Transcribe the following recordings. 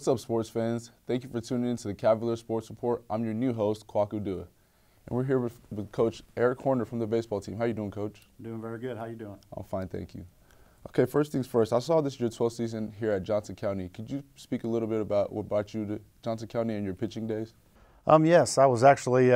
What's up, sports fans? Thank you for tuning in to the Cavalier Sports Report. I'm your new host, Kwaku Duah, and we're here with Coach Eric Horner from the baseball team. How you doing, Coach? Doing very good. How you doing? I'm fine, thank you. Okay, first things first. I saw this your 12th season here at Johnson County. Could you speak a little bit about what brought you to Johnson County and your pitching days? Yes, I was actually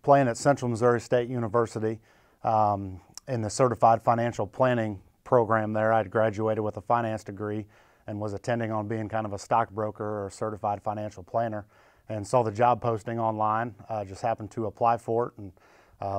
playing at Central Missouri State University in the Certified Financial Planning program there. I'd graduated with a finance degree and was attending on being kind of a stockbroker or certified financial planner, and saw the job posting online. Just happened to apply for it, and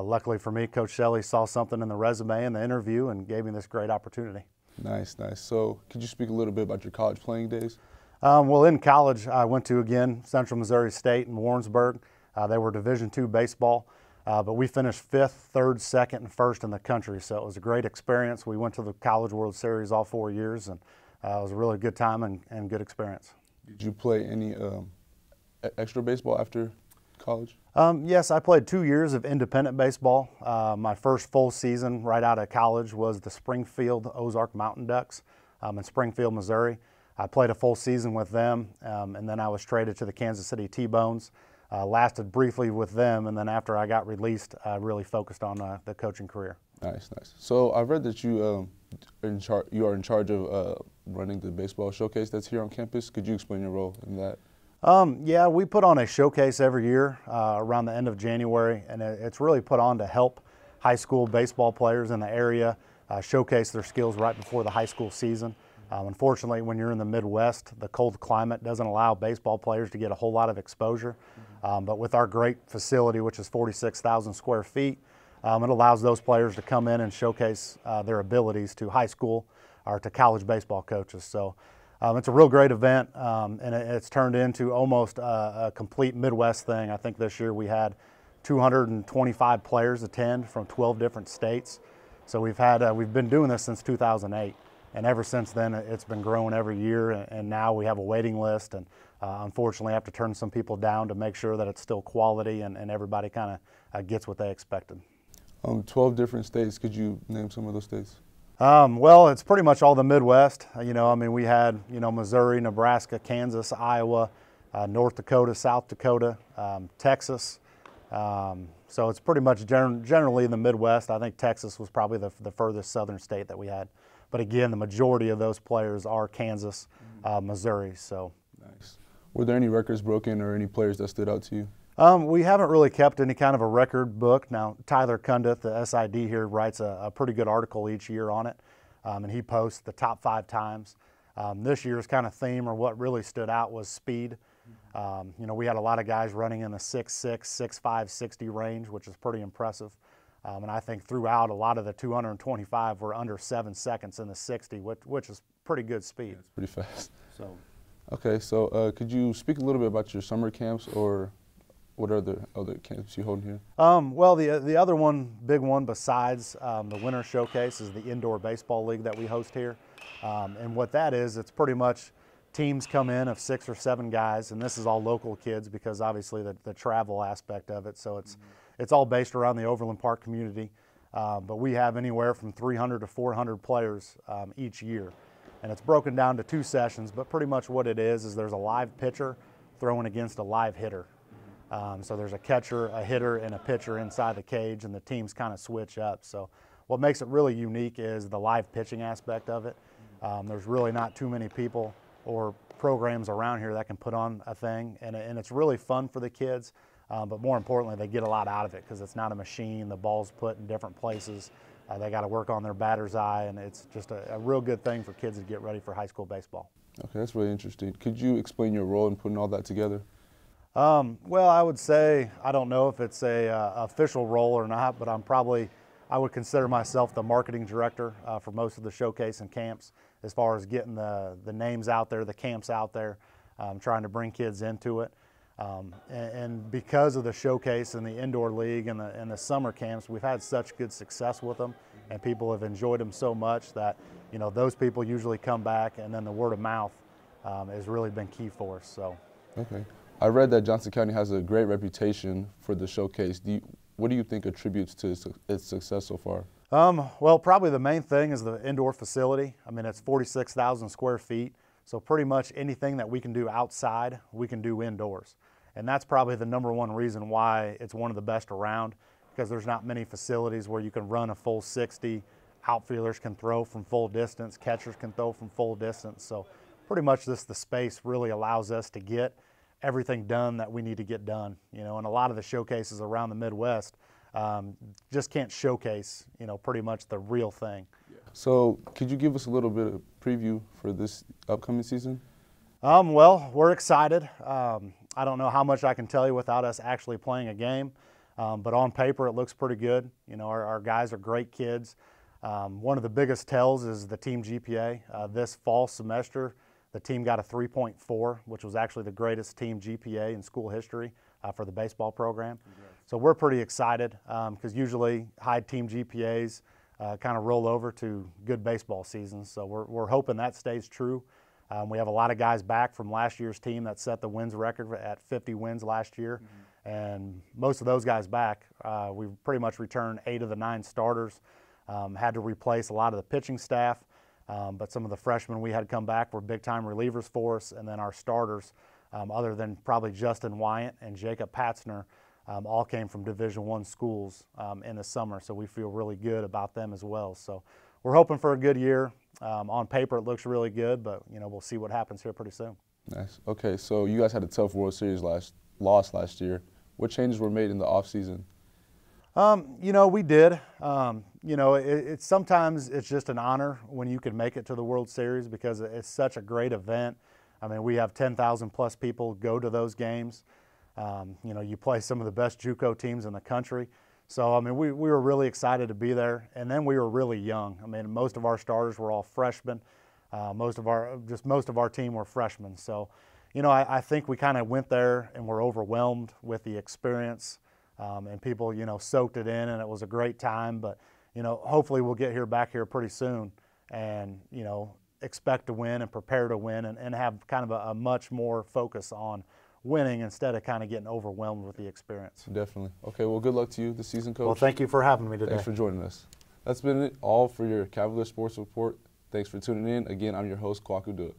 luckily for me, Coach Shelley saw something in the resume and the interview and gave me this great opportunity. Nice, nice. So could you speak a little bit about your college playing days? Well, in college, I went to, again, Central Missouri State in Warrensburg. They were Division II baseball, but we finished 5th, 3rd, 2nd, and 1st in the country, so it was a great experience. We went to the College World Series all 4 years, and it was a really good time and good experience. Did you play any extra baseball after college? Yes, I played 2 years of independent baseball. My first full season right out of college was the Springfield Ozark Mountain Ducks in Springfield, Missouri. I played a full season with them, and then I was traded to the Kansas City T-Bones. Lasted briefly with them, and then after I got released, I really focused on the coaching career. Nice, nice. So I read that you are in charge of running the baseball showcase that's here on campus. Could you explain your role in that? Yeah, we put on a showcase every year around the end of January, and it's really put on to help high school baseball players in the area showcase their skills right before the high school season. Unfortunately, when you're in the Midwest, the cold climate doesn't allow baseball players to get a whole lot of exposure. But with our great facility, which is 46,000 square feet, it allows those players to come in and showcase their abilities to high school or to college baseball coaches. So it's a real great event, and it's turned into almost a complete Midwest thing. I think this year we had 225 players attend from 12 different states. So we've been doing this since 2008. And ever since then, it's been growing every year, and now we have a waiting list, and unfortunately I have to turn some people down to make sure that it's still quality and everybody kind of gets what they expected. 12 different states. Could you name some of those states? Well, it's pretty much all the Midwest. We had, Missouri, Nebraska, Kansas, Iowa, North Dakota, South Dakota, Texas. So it's pretty much generally in the Midwest. I think Texas was probably the furthest southern state that we had. But again, the majority of those players are Kansas, Missouri. So nice. Were there any records broken or any players that stood out to you? We haven't really kept any kind of a record book. Now, Tyler Cundith, the SID here, writes a pretty good article each year on it, and he posts the top 5 times. This year's kind of theme, or what really stood out, was speed. We had a lot of guys running in the 6'6", 6'5", 60 range, which is pretty impressive. And I think throughout, a lot of the 225 were under 7 seconds in the 60, which is pretty good speed. Yeah, it's pretty fast. So, okay, so could you speak a little bit about your summer camps, or what are the other camps you hold here? Well, the other big one besides the winter showcase is the indoor baseball league that we host here. And what that is, it's pretty much teams come in of 6 or 7 guys, and this is all local kids because obviously the travel aspect of it. So it's all based around the Overland Park community, but we have anywhere from 300 to 400 players each year. And it's broken down to 2 sessions, but pretty much what it is there's a live pitcher throwing against a live hitter. So there's a catcher, a hitter, and a pitcher inside the cage, and the teams kind of switch up. So what makes it really unique is the live pitching aspect of it. There's really not too many people or programs around here that can put on a thing, and it's really fun for the kids. But more importantly, they get a lot out of it because it's not a machine. The ball's put in different places. They got to work on their batter's eye, and it's just a real good thing for kids to get ready for high school baseball. Okay, that's really interesting. Could you explain your role in putting all that together? Well, I would say, I don't know if it's a official role or not, but I would consider myself the marketing director for most of the showcase and camps, as far as getting the names out there, the camps out there, trying to bring kids into it. And because of the showcase and the indoor league and the summer camps, we've had such good success with them, and people have enjoyed them so much that those people usually come back, and then the word of mouth has really been key for us. So. Okay, I read that Johnson County has a great reputation for the showcase. What do you think attributes to its success so far? Well, probably the main thing is the indoor facility. I mean, it's 46,000 square feet. So pretty much anything that we can do outside, we can do indoors. And that's probably the #1 reason why it's one of the best around, because there's not many facilities where you can run a full 60, outfielders can throw from full distance, catchers can throw from full distance. So pretty much the space really allows us to get everything done that we need to get done. And a lot of the showcases around the Midwest just can't showcase, pretty much the real thing. So could you give us a little bit of preview for this upcoming season? Well, we're excited. I don't know how much I can tell you without us actually playing a game, but on paper it looks pretty good. Our guys are great kids. One of the biggest tells is the team GPA. This fall semester, the team got a 3.4, which was actually the greatest team GPA in school history for the baseball program. Congrats. So we're pretty excited because usually high team GPAs kind of roll over to good baseball seasons. So we're hoping that stays true. We have a lot of guys back from last year's team that set the wins record at 50 wins last year. And most of those guys back, we pretty much returned 8 of the 9 starters. Had to replace a lot of the pitching staff, but some of the freshmen we had come back were big-time relievers for us, and then our starters, other than probably Justin Wyatt and Jacob Patzner, all came from Division I schools in the summer, so we feel really good about them as well. So we're hoping for a good year. On paper it looks really good, but we'll see what happens here pretty soon. Nice. Okay, so you guys had a tough World Series loss last year. What changes were made in the offseason? We did. Sometimes it's just an honor when you can make it to the World Series because it's such a great event. I mean, we have 10,000 plus people go to those games. You play some of the best JUCO teams in the country. So, I mean, we were really excited to be there. And then we were really young. I mean, most of our starters were all freshmen. Most of our team were freshmen. So, I think we kind of went there and were overwhelmed with the experience. And people, soaked it in, and it was a great time. But, hopefully we'll get back here pretty soon and, expect to win and prepare to win and have kind of a much more focus on winning instead of kind of getting overwhelmed with the experience. Definitely. Okay, well, good luck to you this season, Coach. Well, thank you for having me today. Thanks for joining us. That's been it all for your Cavalier Sports Report. Thanks for tuning in. Again, I'm your host, Kwaku Duah.